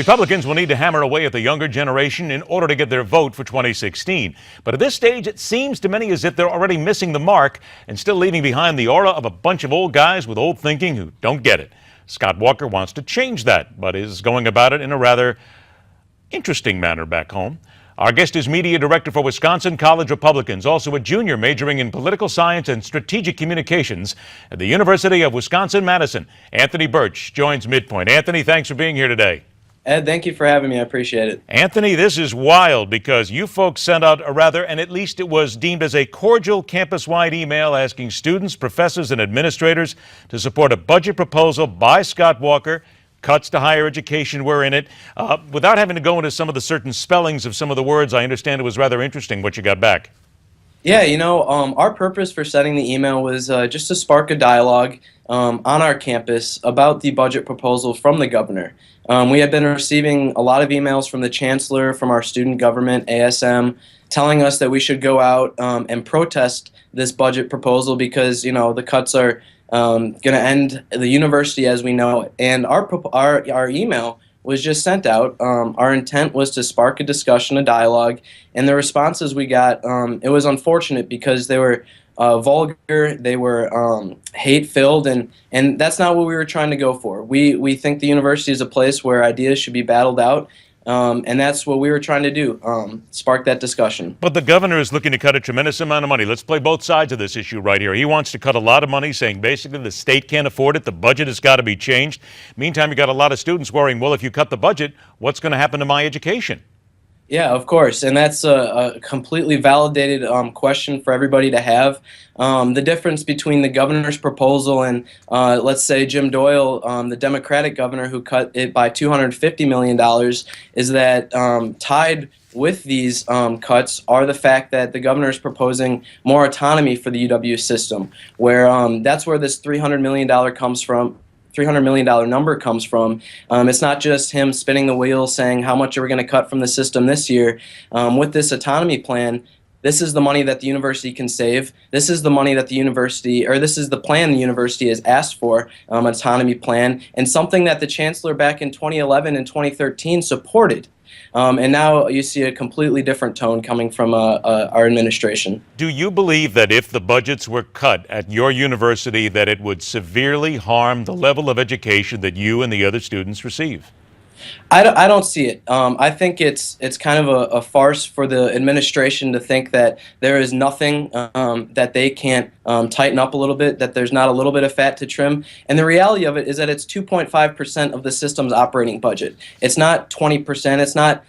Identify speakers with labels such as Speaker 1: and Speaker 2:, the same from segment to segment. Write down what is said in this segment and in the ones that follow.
Speaker 1: Republicans will need to hammer away at the younger generation in order to get their vote for 2016. But at this stage, it seems to many as if they're already missing the mark and still leaving behind the aura of a bunch of old guys with old thinking who don't get it. Scott Walker wants to change that, but is going about it in a rather interesting manner back home. Our guest is Media Director for Wisconsin College Republicans, also a junior majoring in political science and strategic communications at the University of Wisconsin-Madison. Anthony Birch joins Midpoint. Anthony, thanks for being here today.
Speaker 2: Ed, thank you for having me. I appreciate it.
Speaker 1: Anthony, this is wild because you folks sent out a rather, and at least it was deemed as a cordial campus-wide email asking students, professors, and administrators to support a budget proposal by Scott Walker. Cuts to higher education were in it. Without having to go into some of the certain spellings of some of the words, I understand it was rather interesting what you got back.
Speaker 2: Yeah, our purpose for sending the email was just to spark a dialogue on our campus about the budget proposal from the governor. We have been receiving a lot of emails from the chancellor, from our student government, ASM, telling us that we should go out and protest this budget proposal because, the cuts are going to end the university as we know it. And our email was just sent out. Our intent was to spark a discussion, a dialogue, and the responses we got, it was unfortunate because they were vulgar, they were hate-filled, and that's not what we were trying to go for. We think the university is a place where ideas should be battled out, and that's what we were trying to do, spark that discussion.
Speaker 1: But the governor is looking to cut a tremendous amount of money. Let's play both sides of this issue right here. He wants to cut a lot of money, saying basically the state can't afford it, the budget has got to be changed. Meantime, you got a lot of students worrying, well, if you cut the budget, what's going to happen to my education?
Speaker 2: Yeah, of course, and that's a completely validated question for everybody to have. The difference between the governor's proposal and, let's say, Jim Doyle, the Democratic governor who cut it by $250 million, is that tied with these cuts are the fact that the governor is proposing more autonomy for the UW system, where that's where this $300 million comes from. $300 million number comes from. It's not just him spinning the wheel saying how much are we going to cut from the system this year. With this autonomy plan, this is the money that the university can save. This is the money that the university, or this is the plan the university has asked for, an autonomy plan, and something that the chancellor back in 2011 and 2013 supported. And now you see a completely different tone coming from our administration.
Speaker 1: Do you believe that if the budgets were cut at your university, that it would severely harm the level of education that you and the other students receive?
Speaker 2: I don't see it. I think it's kind of a farce for the administration to think that there is nothing that they can't tighten up a little bit, that there's not a little bit of fat to trim. And the reality of it is that it's 2.5% of the system's operating budget. It's not 20%. It's not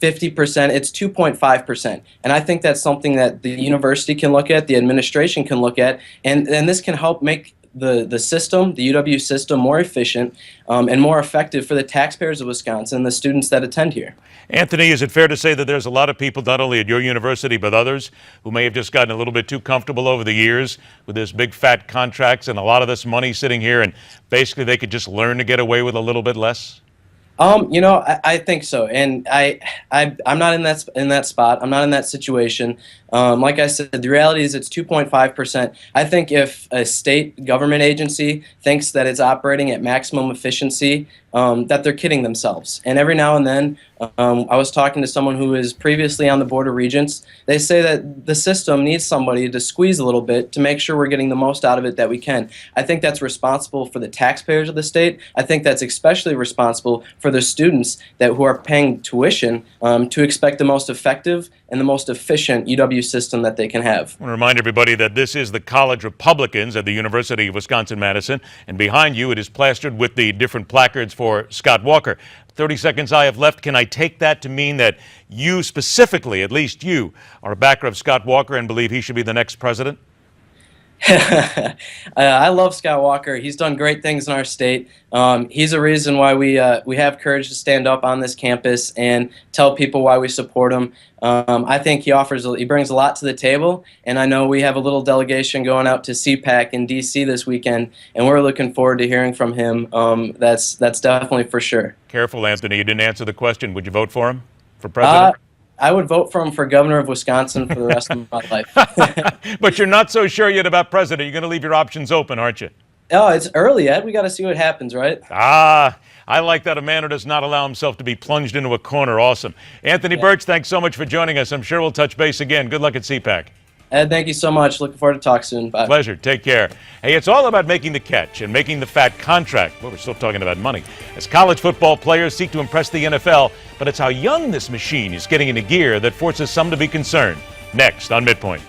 Speaker 2: 50%, it's 2.5%. And I think that's something that the university can look at, the administration can look at, and this can help make the system, the UW system, more efficient and more effective for the taxpayers of Wisconsin and the students that attend here.
Speaker 1: Anthony, is it fair to say that there's a lot of people, not only at your university, but others, who may have just gotten a little bit too comfortable over the years with this big fat contracts and a lot of this money sitting here, and basically they could just learn to get away with a little bit less?
Speaker 2: I think so, and I'm not in that spot. I'm not in that situation. Like I said, the reality is it's 2.5%. I think if a state government agency thinks that it's operating at maximum efficiency, that they're kidding themselves. And every now and then, I was talking to someone who is previously on the Board of Regents. They say that the system needs somebody to squeeze a little bit to make sure we're getting the most out of it that we can. I think that's responsible for the taxpayers of the state. I think that's especially responsible for the students who are paying tuition to expect the most effective and the most efficient UW system that they can have.
Speaker 1: I want to remind everybody that this is the College Republicans at the University of Wisconsin-Madison, and behind you it is plastered with the different placards for Scott Walker. 30 seconds I have left. Can I take that to mean that you specifically, at least you, are a backer of Scott Walker and believe he should be the next president?
Speaker 2: I love Scott Walker. He's done great things in our state. He's a reason why we have courage to stand up on this campus and tell people why we support him. I think he brings a lot to the table, and I know we have a little delegation going out to CPAC in D.C. this weekend, and we're looking forward to hearing from him. That's definitely for sure.
Speaker 1: Careful, Anthony. You didn't answer the question. Would you vote for him for president?
Speaker 2: I would vote for him for governor of Wisconsin for the rest of my life.
Speaker 1: But you're not so sure yet about president. You're going to leave your options open, aren't you?
Speaker 2: Oh, it's early yet. We got to see what happens, right?
Speaker 1: Ah, I like that a man who does not allow himself to be plunged into a corner. Awesome. Anthony
Speaker 2: Yeah.
Speaker 1: Birch, thanks so much for joining us. I'm sure we'll touch base again. Good luck at CPAC.
Speaker 2: Ed, thank you so much. Looking forward to talk soon. Bye.
Speaker 1: Pleasure. Take care. Hey, it's all about making the catch and making the fat contract. Well, we're still talking about money. As college football players seek to impress the NFL, but it's how young this machine is getting into gear that forces some to be concerned. Next on Midpoint.